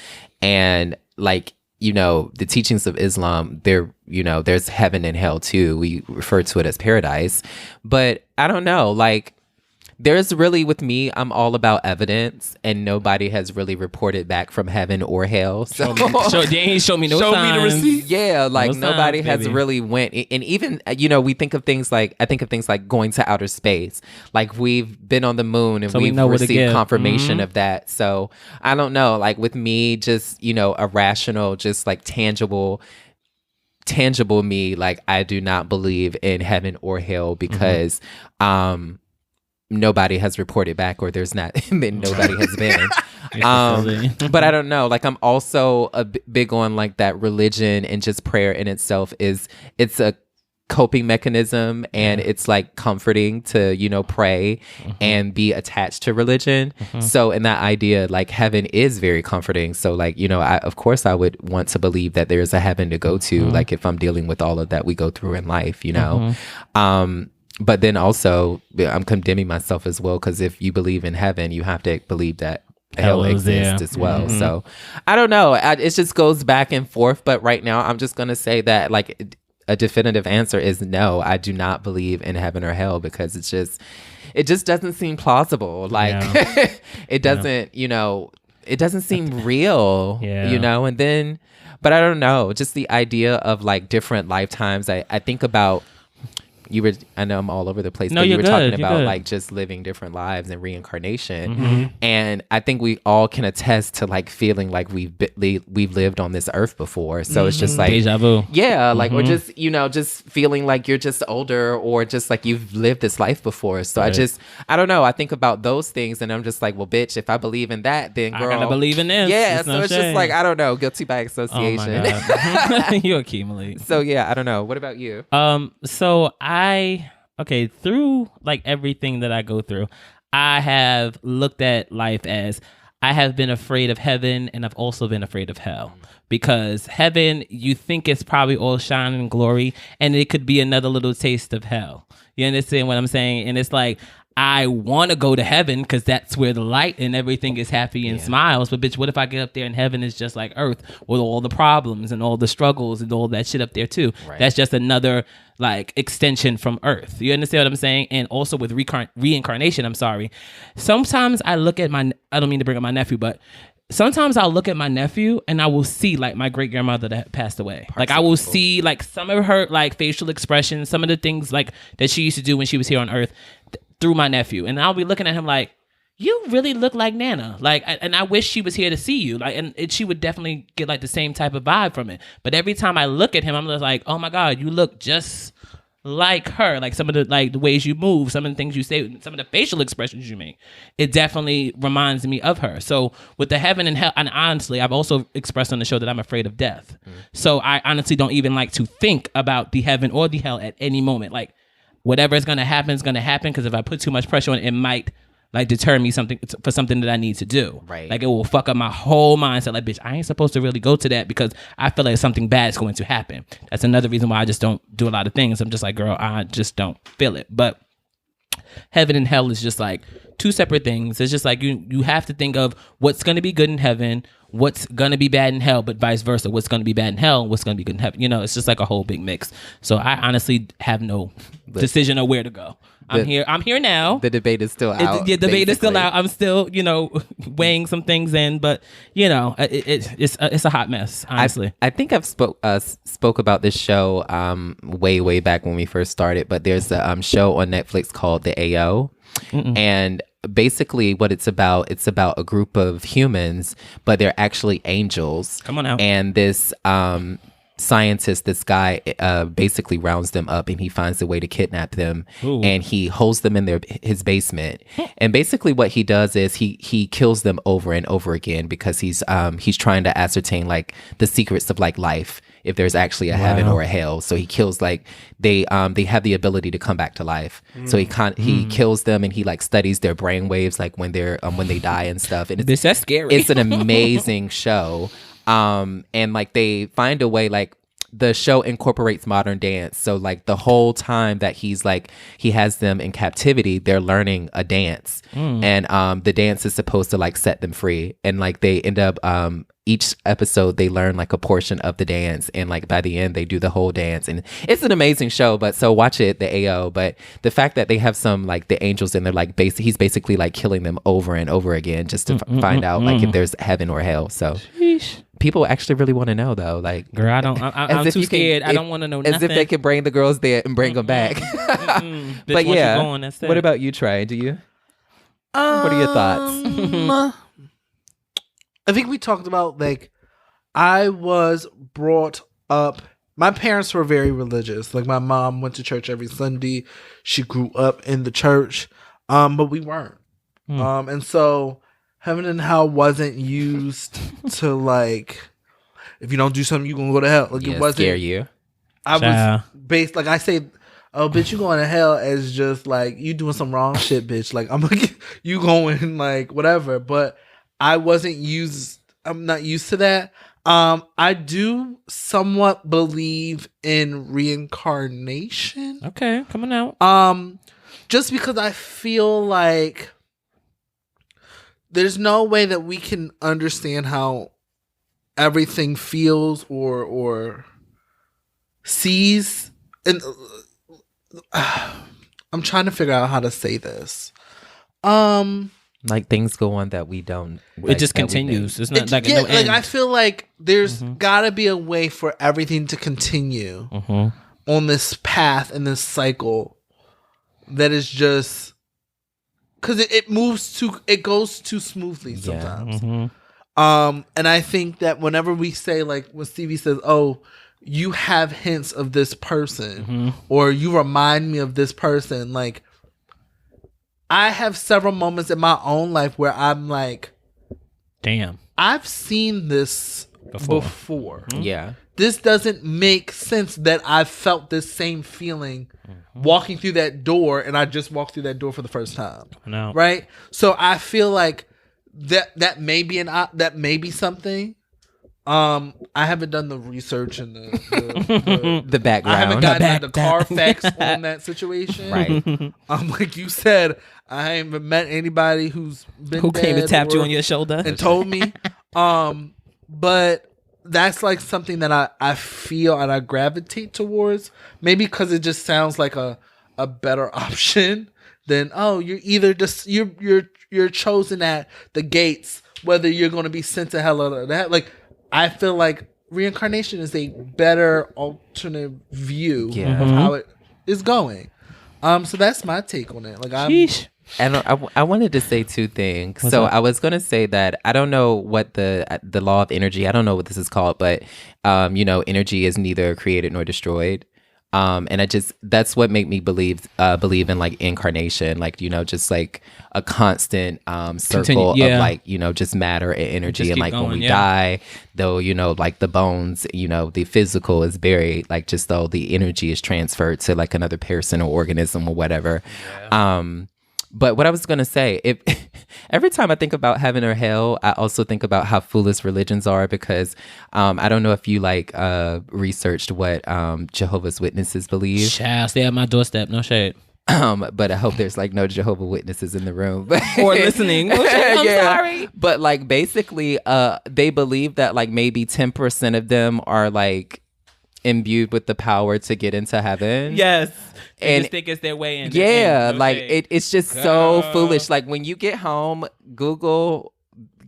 S2: And like, the teachings of Islam, there's heaven and hell too. We refer to it as paradise. But I don't know, like there's really, with me, I'm all about evidence, and nobody has really reported back from heaven or hell. So
S3: they ain't show me no
S1: Show
S3: signs.
S1: me the receipt.
S2: yeah, like
S3: No
S2: nobody
S3: signs,
S2: has
S3: baby.
S2: really went. And even, you know, I think of things like going to outer space. Like we've been on the moon and
S3: So we
S2: we've
S3: know what to
S2: received
S3: give.
S2: confirmation of that. So I don't know, like with me, just, you know, a rational, just like tangible me, like I do not believe in heaven or hell because nobody has reported back, or there's not nobody has been. But I don't know, like I'm also big on like that religion and just prayer in itself it's a coping mechanism, and it's like comforting to, you know, pray and be attached to religion. So in that idea, like heaven is very comforting. So like, you know, of course I would want to believe that there's a heaven to go to, like if I'm dealing with all of that we go through in life, you know. But then also I'm condemning myself as well, because if you believe in heaven, you have to believe that hell exists as well. So I don't know, it just goes back and forth. But right now I'm just gonna say that like a definitive answer is no, I do not believe in heaven or hell, because it just doesn't seem plausible. Like it doesn't, you know, it doesn't seem real, you know. And then, but I don't know, just the idea of like different lifetimes. I think about, I know I'm all over the place, but you were talking about like just living different lives and reincarnation. And I think we all can attest to like feeling like we've lived on this earth before. So it's just like
S3: deja vu.
S2: Yeah, like, or just, you know, just feeling like you're just older, or just like you've lived this life before. So I don't know. I think about those things and I'm just like, well, bitch, if I believe in that, then girl,
S3: I gotta believe in this.
S2: Yeah, so it's just like, I don't know, guilty by association.
S3: Oh my God. You're a key, Malik.
S2: So yeah, I don't know. What about you?
S3: So through like everything that I go through, I have looked at life as I have been afraid of heaven, and I've also been afraid of hell. Because heaven, you think it's probably all shine and glory, and it could be another little taste of hell. You understand what I'm saying? And it's like, I want to go to heaven because that's where the light and everything is happy and smiles. But bitch, what if I get up there and heaven is just like earth with all the problems and all the struggles and all that shit up there too? Right. That's just another like extension from earth. You understand what I'm saying? And also with reincarnation, I'm sorry. Sometimes I look at I don't mean to bring up my nephew, but sometimes I'll look at my nephew and I will see like my great grandmother that passed away. Like I will see like some of her like facial expressions, some of the things like that she used to do when she was here on earth through my nephew. And I'll be looking at him like, you really look like Nana. Like, and I wish she was here to see you. Like, and she would definitely get like the same type of vibe from it. But every time I look at him, I'm just like, oh my God, you look just like her. Like some of the like the ways you move, some of the things you say, some of the facial expressions you make, it definitely reminds me of her. So with the heaven and hell, and honestly, I've also expressed on the show that I'm afraid of death. So I honestly don't even like to think about the heaven or the hell at any moment. Like whatever is going to happen is going to happen, because if I put too much pressure on it, it might like deter me for something that I need to do. Right. Like it will fuck up my whole mindset. Like, bitch, I ain't supposed to really go to that because I feel like something bad is going to happen. That's another reason why I just don't do a lot of things. I'm just like, girl, I just don't feel it. But heaven and hell is just like two separate things. It's just like you have to think of what's going to be good in heaven, what's going to be bad in hell, but vice versa. What's going to be bad in hell, what's going to be good in heaven. You know, it's just like a whole big mix. So I honestly have no decision of where to go. I'm here now.
S2: The debate is still out.
S3: The debate is still out. I'm still, weighing some things in, but it's a hot mess, honestly.
S2: I think I've spoke about this show way back when we first started, but there's a show on Netflix called The AO. And basically what it's about a group of humans, but they're actually angels.
S3: Come on out.
S2: And this scientist, this guy basically rounds them up and he finds a way to kidnap them. Ooh. And he holds them in his basement. And basically what he does is he kills them over and over again because he's trying to ascertain like the secrets of like life, if there's actually a heaven or a hell. So he kills like they have the ability to come back to life. So he kills them and he like studies their brain waves like when they die and stuff. And
S3: that's scary.
S2: It's an amazing show. And like they find a way, like the show incorporates modern dance. So like the whole time that he has them in captivity, they're learning a dance. And the dance is supposed to like set them free. And like they end up each episode they learn like a portion of the dance, and like by the end they do the whole dance, and it's an amazing show. But so watch it, the AO. But the fact that they have some like the angels and they're like he's basically like killing them over and over again just to find out like if there's heaven or hell. So people actually really want to know though, like
S3: girl, I'm too scared. I don't want to know nothing.
S2: As if they could bring the girls there and bring them back. But yeah, what about you, Trey? Do you what are your thoughts?
S1: I think we talked about, like, I was brought up, my parents were very religious. Like, my mom went to church every Sunday. She grew up in the church, but we weren't. And so heaven and hell wasn't used to, like, if you don't do something, you're going to go to hell. Like, it wasn't.
S2: Scare you.
S1: I was based, like, I say, oh, bitch, you going to hell as just, like, you doing some wrong shit, bitch. Like, I'm like, you going, like, whatever. But I'm not used to that. I do somewhat believe in reincarnation.
S3: Okay, coming out.
S1: Just because I feel like there's no way that we can understand how everything feels or sees. And I'm trying to figure out how to say this.
S2: Like things go on that we don't.
S3: It just continues. It's not like no end.
S1: Like I feel like there's gotta be a way for everything to continue on this path and this cycle that is just because it goes too smoothly sometimes. And I think that whenever we say, like when Stevie says, "Oh, you have hints of this person," or "You remind me of this person," like. I have several moments in my own life where I'm like,
S3: damn,
S1: I've seen this before.
S2: Yeah.
S1: This doesn't make sense that I've felt this same feeling walking through that door, and I just walked through that door for the first time.
S3: No.
S1: Right? So I feel like that may be something. I haven't done the research and
S2: the background.
S1: I haven't gotten the Carfax on that situation.
S2: Right.
S1: Like you said, I haven't met anybody who
S3: came and tapped you on your shoulder
S1: and told me. But that's like something that I feel and I gravitate towards. Maybe because it just sounds like a better option than you're either just you're chosen at the gates, whether you're going to be sent to hell or that. Like. I feel like reincarnation is a better alternate view of how it is going. So that's my take on it. Like,
S2: and I wanted to say two things.
S3: What's
S2: so
S3: up?
S2: I was going to say that I don't know what the law of energy. I don't know what this is called, but energy is neither created nor destroyed. And that's what made me believe in like incarnation, like, just like a constant, circle of like, just matter and energy. And like when we die, though, like the bones, the physical is buried, like just though the energy is transferred to like another person or organism or whatever. Yeah. But what I was going to say, every time I think about heaven or hell, I also think about how foolish religions are because I don't know if you researched what Jehovah's Witnesses believe.
S3: Child, stay at my doorstep, no shade.
S2: But I hope there's like no Jehovah's Witnesses in the room
S3: or listening. Okay, I'm sorry.
S2: But like basically, they believe that like maybe 10% of them are like imbued with the power to get into heaven.
S3: Yes. And just think it's their way in.
S2: Yeah, like it's just so foolish. Like when you get home, Google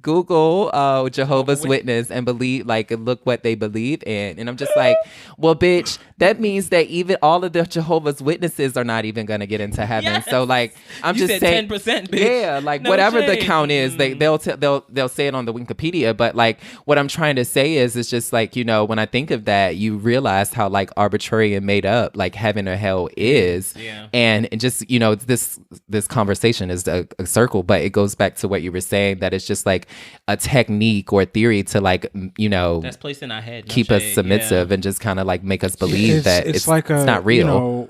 S2: Jehovah's Witness and look what they believe in. And I'm just like, well, bitch, that means that even all of the Jehovah's Witnesses are not even going to get into heaven. Yes. So like, I'm just saying
S3: 10%, bitch.
S2: Yeah, like no whatever shade. The count is, they'll say it on the Wikipedia. But like what I'm trying to say is, it's just like, when I think of that, you realize how like arbitrary and made up like heaven or hell is. Yeah. And just, this conversation is a circle, but it goes back to what you were saying, that it's just like a technique or theory to like
S3: that's placed in our head,
S2: keep us submissive and just kind of like make us believe that it's like it's not real.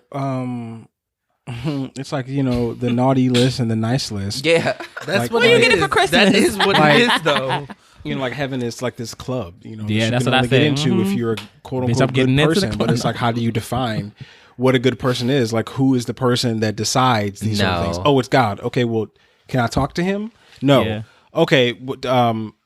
S4: It's like, the naughty list and the nice list.
S2: Yeah.
S1: That's
S4: Like,
S1: what
S3: What you
S1: it
S3: getting
S1: is.
S3: for Christmas?
S1: That is what
S4: Like-
S1: it is, though.
S4: Like heaven is like this club,
S3: Yeah,
S4: that you
S3: that's
S4: can
S3: what I
S4: only
S3: said.
S4: get into if
S3: Mhm.
S4: you're a quote
S3: Bitch, I'm
S4: unquote
S3: getting
S4: good
S3: into the
S4: person. But
S3: club.
S4: it's like, how do you define what a good person is? Like, who is the person that decides these sort of things?
S2: No.
S4: Oh, it's God. Okay, well, can I talk to him? No.
S3: Yeah.
S4: Okay,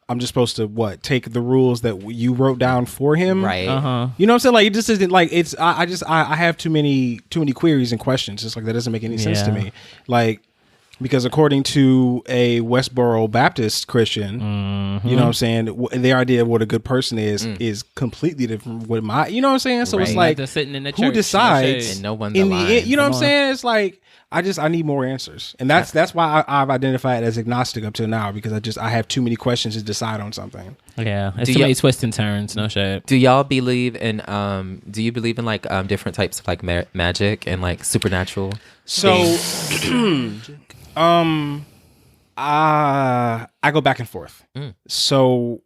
S4: I'm just supposed to take the rules that you wrote down for him,
S2: Right.
S4: You know what I'm saying? Like, it just isn't like it's. I have too many queries and questions. It's like that doesn't make any sense to
S3: Yeah.
S4: me. Like, because according to a Westboro Baptist Christian, you know what I'm saying, their idea of what a good person is completely different with my. You know what I'm saying? So it's
S2: Right.
S4: like,
S3: Just sitting in the
S4: who
S3: church,
S4: decides?
S2: And no one's
S4: in the
S2: aligned.
S4: end, you know what I'm
S3: Come on.
S4: saying? It's like I need more answers, and that's why I've identified as agnostic up till now, because I have too many questions to decide on something.
S3: Yeah, it's
S2: Do
S3: too
S2: you-
S3: many twists and turns. No shit.
S2: Do y'all believe in do you believe in like different types of like magic and like supernatural?
S4: So, I go back and forth. So,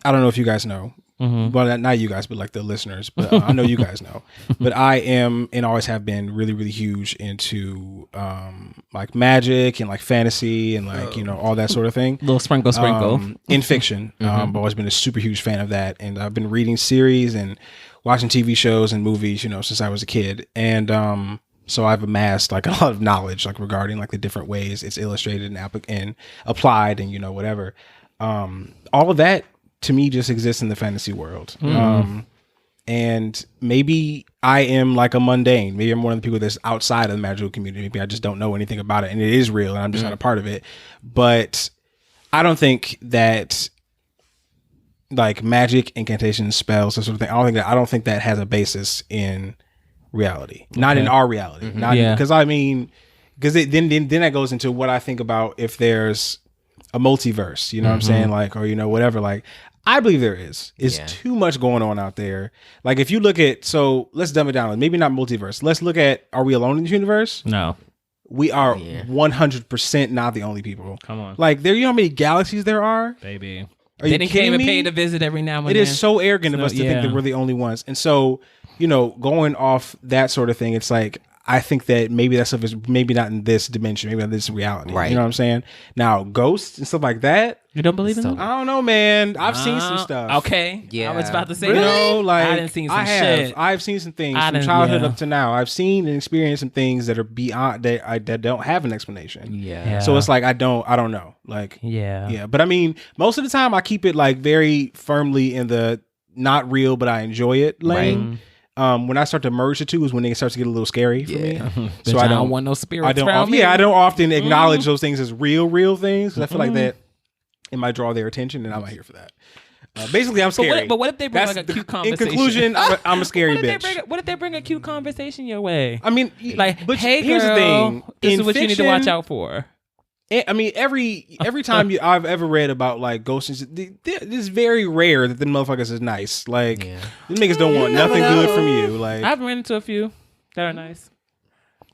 S4: I don't know if you guys know. Well, not you guys, but like the listeners. But I know you guys know. But I am and always have been really, really huge into like magic and like fantasy and like all that sort of thing.
S3: Little sprinkle.
S4: In fiction. I've always been a super huge fan of that, and I've been reading series and watching TV shows and movies, since I was a kid, and so I've amassed like a lot of knowledge like regarding like the different ways it's illustrated and applied and whatever. All of that to me just exists in the fantasy world. And maybe I am like a mundane. Maybe I'm one of the people that's outside of the magical community. Maybe I just don't know anything about it, and it is real, and I'm just not a part of it. But I don't think that like magic, incantations, spells, that sort of thing. I don't think that has a basis in reality. Not in our reality. Not because then that goes into what I think about if there's a multiverse. You know what I'm saying? Like, or whatever. Like, I believe there is. It's too much going on out there. Like, if you look at, so let's dumb it down. Maybe not multiverse. Let's look at, are we alone in the universe?
S3: No.
S4: We are 100% not the only people.
S3: Come on.
S4: Like, you know how many galaxies there are?
S3: Baby.
S4: Are you
S3: They
S4: kidding
S3: came and
S4: me?
S3: paid a visit every now and
S4: It
S3: then.
S4: is so arrogant of us to think that we're the only ones. And so, going off that sort of thing, it's like, I think that maybe that stuff is maybe not in this dimension, maybe not in this reality.
S2: Right.
S4: You know what I'm saying? Now, ghosts and stuff like that,
S3: You don't believe in them?
S4: I don't know, man. I've seen some stuff.
S3: Okay.
S2: Yeah.
S3: I was about to say
S4: You
S3: that.
S4: know, like
S3: I didn't see some
S4: I have.
S3: shit.
S4: I've seen some things
S3: I
S4: from
S3: didn't-
S4: childhood
S3: yeah.
S4: up to now. I've seen and experienced some things that are beyond that don't have an explanation.
S2: Yeah.
S4: So it's like I don't know. Like
S3: Yeah.
S4: But I mean, most of the time I keep it like very firmly in the not real, but I enjoy it lane. When I start to merge the two is when it starts to get a little scary for me.
S3: So I don't want no spirits
S4: I don't.
S3: around me.
S4: I don't often acknowledge those things as real things, because I feel like that it might draw their attention, and I'm not here for that. Basically, I'm scary.
S3: But what if they bring
S4: That's
S3: like a
S4: the-
S3: cute conversation?
S4: In conclusion, I'm a scary bitch.
S3: What if they bring a cute conversation your way?
S4: I mean,
S3: Like,
S4: but
S3: hey,
S4: here's
S3: girl,
S4: the thing.
S3: this
S4: In
S3: is what you need to watch
S4: fiction,
S3: out for.
S4: I mean, every time I've ever read about like ghosts, it's very rare that the motherfuckers is nice. Like, these niggas don't want nothing good from you. Like,
S3: I've ran into a few that are nice.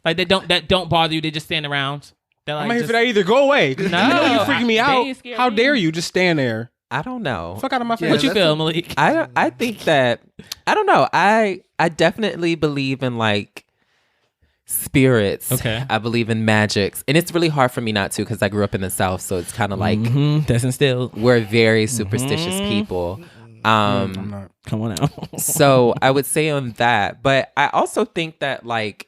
S3: Like that don't bother you. They just stand around. They're like,
S4: I'm here for that either. Go away. No, you're freaking me
S3: they
S4: out.
S3: ain't scared
S4: How
S3: me.
S4: dare you just stand there?
S2: I don't know.
S4: Fuck out of my face.
S3: What you feel, Malik?
S2: I think that I don't know. I definitely believe in like spirits.
S3: Okay.
S2: I believe in magics, and it's really hard for me not to because I grew up in the South, so it's kind of like
S3: That's instilled.
S2: we're very superstitious people.
S4: I'm not.
S3: Come on out.
S2: So I would say on that, but I also think that like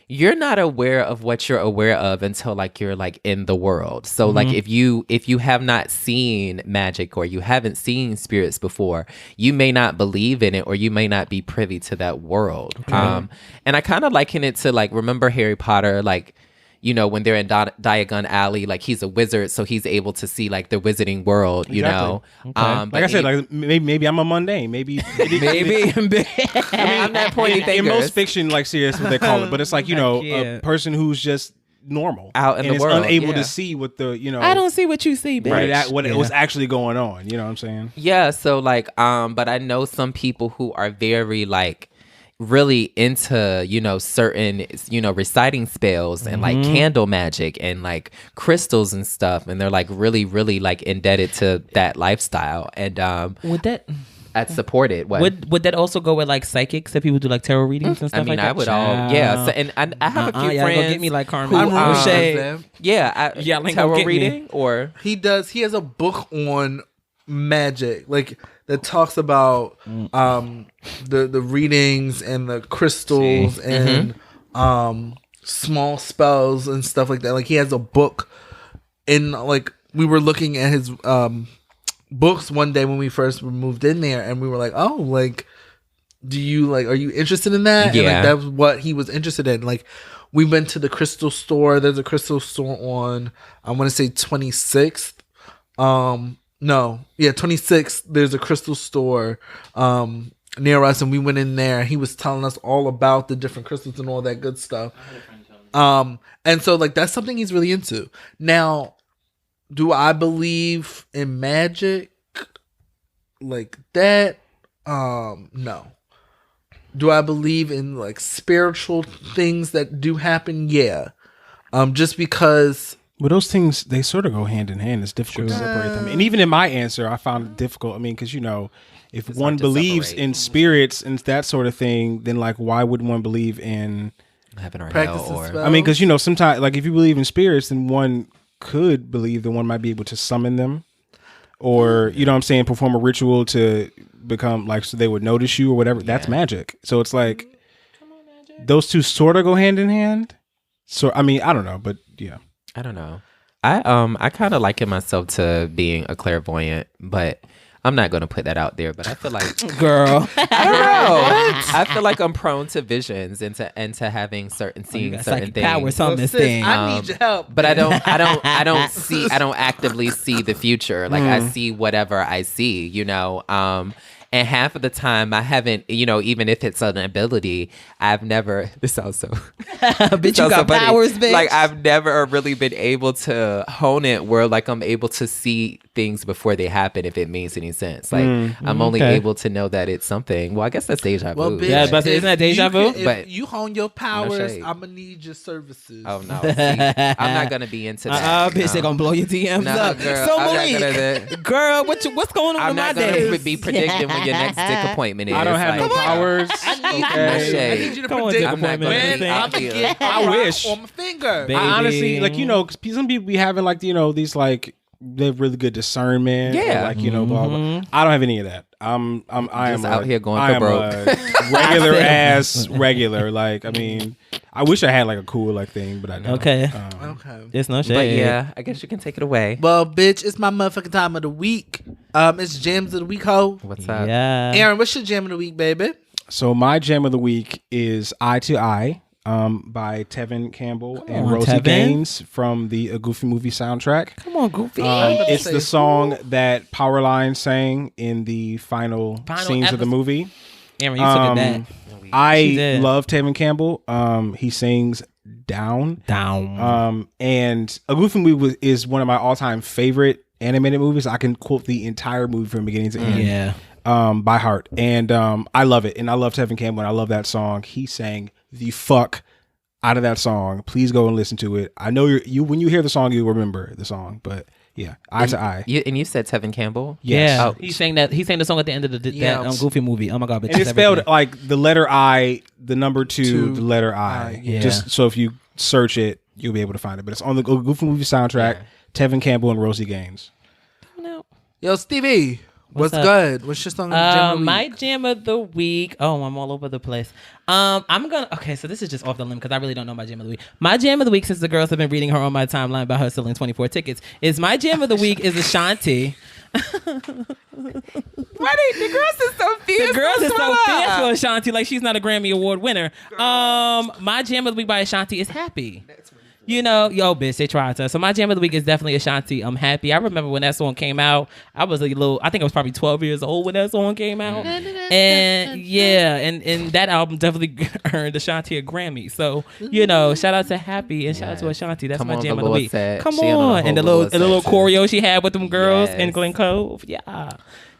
S2: you're not aware of what you're aware of until like you're like in the world. So like if you have not seen magic or you haven't seen spirits before, you may not believe in it or you may not be privy to that world. And I kind of liken it to like, remember Harry Potter, like, you know, when they're in Diagon Alley, like he's a wizard, so he's able to see like the wizarding world, you know.
S4: Like I said, like maybe I'm a mundane. Maybe
S2: I'm not pointing
S4: in
S2: fingers.
S4: most fiction, like serious, what they call it. But it's like, you know, a
S3: can't.
S4: person who's just normal
S2: Out in
S4: and
S2: the
S4: is
S2: world,
S4: unable
S2: yeah.
S4: to see what the
S3: I don't see what you see, bitch.
S4: what was actually going on. You know what I'm saying?
S2: Yeah, so like but I know some people who are very like really into, you know, certain, you know, reciting spells and like candle magic and like crystals and stuff, and they're like really like indebted to that lifestyle. And
S3: Would that
S2: I'd support it. What?
S3: Would that also go with like psychics that people do like tarot readings and stuff like that?
S2: I would all. Yeah. So, and I have a few friends.
S3: Go get me like Carmen.
S2: Tarot reading or
S1: he does. He has a book on magic, like that talks about the readings and the crystals and small spells and stuff like that. Like he has a book, and like we were looking at his books one day when we first moved in there, and we were like, oh, like, are you interested in that?
S2: Yeah.
S1: And like that was what he was interested in. Like we went to the crystal store. There's a crystal store on, I want to say 26th. 26th. There's a crystal store near us, and we went in there. He was telling us all about the different crystals and all that good stuff. And so like that's something he's really into. Now, do I believe in magic like that? No. Do I believe in like spiritual things that do happen? Yeah. Just because.
S4: Well, those things, they sort of go hand in hand. It's difficult to separate them. And even in my answer, I found it difficult. I mean, because, if it's one believes in spirits and that sort of thing, then like, why would one believe in
S2: heaven or
S1: practice
S2: hell?
S1: spells?
S4: I mean, because, sometimes, like, if you believe in spirits, then one could believe that one might be able to summon them or, perform a ritual to become, like, so they would notice you or whatever. Yeah. That's magic. So it's like, those two sort of go hand in hand. So, I mean, I don't know, but yeah.
S2: I don't know. I kind of liken myself to being a clairvoyant, but I'm not going to put that out there. But I feel like,
S3: girl,
S2: I don't know. I feel like I'm prone to visions and to having seeing certain things.
S3: Powers on this thing.
S1: I need your help.
S2: But I don't actively see the future. Like I see whatever I see. And half of the time I haven't, even if it's an ability, I've never, this sounds so,
S3: bitch, you got powers, bitch.
S2: Like I've never really been able to hone it where like I'm able to see things before they happen, if it makes any sense. Like I'm only able to know that it's something. Well, I guess that's deja vu.
S1: Well, bitch,
S3: yeah, but isn't that deja vu?
S1: If you hone your powers, I'm gonna need your services.
S2: Oh no, see, I'm not gonna be into that.
S3: Bitch, they gonna blow your DMs up.
S2: Girl,
S3: so Malik, girl, what's going on
S2: I'm
S3: with my day?
S2: I'm not gonna be predicting when your next dick appointment is.
S4: I don't have no powers.
S1: I need you to predict
S3: I'm not
S1: when I'm gonna get
S4: I wish
S1: on my finger.
S3: Baby.
S4: I honestly, like, cause some people be having like, these like, they have really good discernment.
S2: Yeah.
S4: Or like, blah, blah. I don't have any of that. I am
S2: out here going for broke.
S4: Regular ass regular. Like, I mean, I wish I had like a cool like thing, but I don't.
S3: Okay.
S1: Okay.
S3: There's no shade.
S2: But yeah, I guess you can take it away.
S1: Well, bitch, it's my motherfucking time of the week. It's Jams of the Week, ho.
S2: What's up?
S3: Yeah.
S1: Erin, what's your jam of the week, baby?
S4: So my jam of the week is Eye to Eye by Tevin Campbell and
S3: on,
S4: Rosie
S3: Tevin.
S4: Gaines from the A Goofy Movie soundtrack.
S3: Come on, Goofy.
S4: It's the song that Powerline sang in the final scenes of the movie.
S3: Erin, you took it that.
S4: I love Tevin Campbell. He sings Down. And A Goofy Movie is one of my all-time favorite animated movies. I can quote the entire movie from beginning to end.
S3: Yeah.
S4: By heart. And I love it. And I love Tevin Campbell and I love that song. He sang the fuck out of that song. Please go and listen to it. I know you when you hear the song, you remember the song, but yeah, Eye to Eye.
S2: You said Tevin Campbell?
S4: Yes.
S3: Yeah. He sang the song at the end of that Goofy movie. Oh my God.
S4: And it's spelled like the letter I, the number two, the letter I.
S3: Yeah.
S4: Just so if you search it, you'll be able to find it. But it's on the Goofy Movie soundtrack. Yeah. Tevin Campbell and Rosie Gaines.
S1: Yo, Stevie. What's
S3: up?
S1: Good? What's your song?
S3: My jam of the week. Oh, I'm all over the place. Okay, so this is just off the limb because I really don't know my jam of the week. My jam of the week, since the girls have been reading her on my timeline about her selling 24 tickets, is my jam of the week is Ashanti.
S2: The girls is so fierce.
S3: The girls is so fierce for Ashanti, like she's not a Grammy Award winner. My jam of the week by Ashanti is Happy. Yo, bitch, they tried to. So my jam of the week is definitely Ashanti. I'm Happy. I remember when that song came out. I think I was probably 12 years old when that song came out. And yeah, and that album definitely earned Ashanti a Grammy. So, shout out to Happy and shout out to Ashanti. That's my jam of the week. Come on. And the little choreo she had with them girls in Glen Cove. Yeah.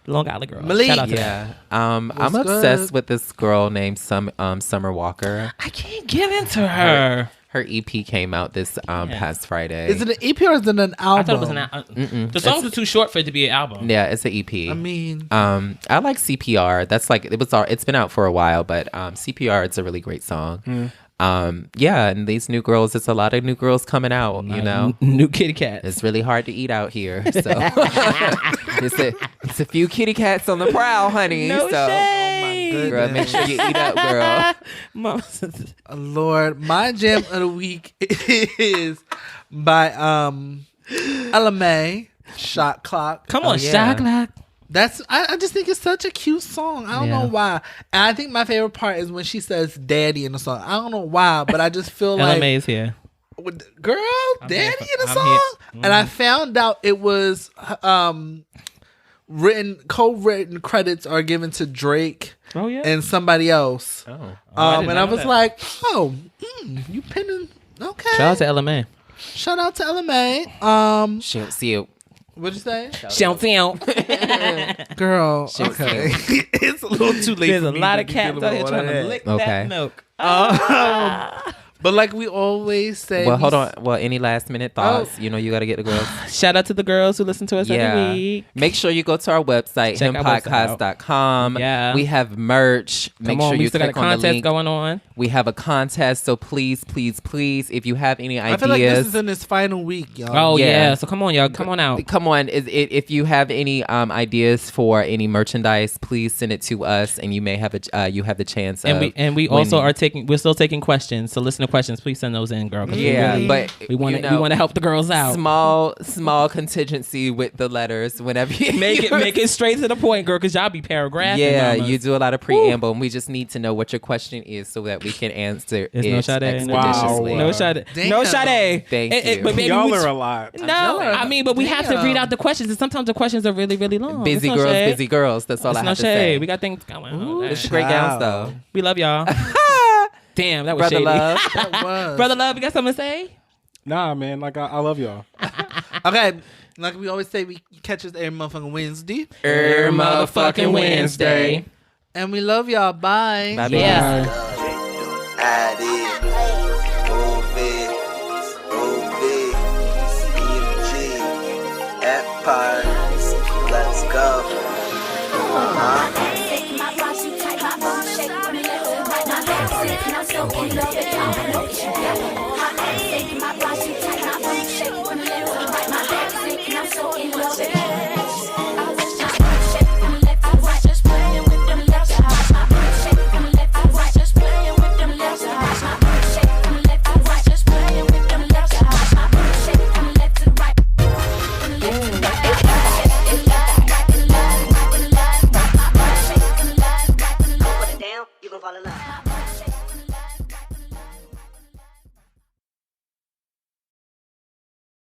S3: Long Island girl.
S1: Malik.
S3: Shout out to that.
S2: I'm obsessed with this girl named Summer Walker.
S3: I can't get into her.
S2: Her EP came out this past Friday.
S1: Is it an EP or is it an album?
S3: I thought it was an album. The songs are too short for it to be an album.
S2: Yeah, it's an EP.
S1: I mean,
S2: I like CPR. That's like it's been out for a while, but CPR, it's a really great song. Yeah, and these new girls, it's a lot of new girls coming out, you know.
S3: New kitty cats.
S2: It's really hard to eat out here. So it's a few kitty cats on the prowl, honey.
S3: No
S2: so
S3: shade.
S2: girl, make sure you eat up, girl.
S1: Lord, my jam of the week is by Ella&nbsp, Shot Clock.
S3: Come on,
S2: yeah.
S3: Shot Clock.
S1: I just think it's such a cute song. I don't know why. And I think my favorite part is when she says daddy in the song. I don't know why, but I just feel like
S3: Ella&nbsp is here.
S1: Girl, daddy in the song. And I found out it was co-written credits are given to Drake and somebody else.
S3: And
S1: I was like, you pinning. Okay.
S3: Shout out to Ella&nbsp.
S1: Shout out to Ella&nbsp.
S2: She'll see you.
S1: What'd you say?
S3: Shout out.
S1: Girl, okay. It's a little too late.
S3: There's
S1: for
S3: a
S1: me
S3: lot
S1: to
S3: of
S1: be
S3: cats
S1: dealing
S3: out here
S1: with
S3: trying
S1: all
S3: to
S1: that.
S3: lick
S2: Okay.
S3: that milk.
S1: But like we always say,
S2: Well, hold on. Well, any last minute thoughts? You know, you got to get the girls.
S3: Shout out to the girls who listen to us every week.
S2: Make sure you go to our website,
S3: Check our website
S2: himpodcast.com.
S3: Yeah.
S2: We have merch. Make
S3: Come on,
S2: sure
S3: we
S2: you
S3: still got a
S2: click on the
S3: contest
S2: link.
S3: going on.
S2: We have a contest, so please, if you have any ideas.
S1: I feel like this is in its final week, y'all.
S3: Oh
S2: Yeah.
S3: yeah. So come on, y'all. Come on out.
S2: Come on, if you have any ideas for any merchandise, please send it to us, and you may have you have the chance.
S3: And we also are we're still taking questions. So listen to questions. Please send those in, girl. 'cause
S2: but
S3: we want to help the girls out.
S2: Small contingency with the letters whenever you
S3: Make it straight to the point, girl, because y'all be paragraphing.
S2: Yeah,
S3: mamas.
S2: you do a lot of preamble, and we just need to know what your question is so that we can answer
S3: It's
S2: it
S3: no Sade.
S2: expeditiously.
S3: No Sade.
S1: Damn.
S3: No Sade.
S2: Thank you.
S3: But maybe
S4: Y'all are a lot.
S3: No, I mean, but we have to read out the questions, and sometimes the questions are really, really long.
S2: Busy
S3: It's no
S2: girls,
S3: shade.
S2: busy girls. That's all
S3: It's
S2: I
S3: no
S2: have to
S3: shade.
S2: say.
S3: We got things going on.
S1: Ooh,
S2: It's great gowns, though.
S3: We love y'all. Damn, that was
S2: Brother
S3: shady.
S2: love.
S1: That was.
S3: Brother love, you got something to say?
S4: Nah, man. Like I love y'all.
S1: Okay, like we always say, we catch us every motherfucking Wednesday.
S3: Every motherfucking Wednesday.
S1: And we love y'all. Bye.
S2: Bye-bye.
S3: Yeah.
S5: Let's go. Shake my body, tight my bone, shake when it let her right. My back, and I'm so in love with y'all.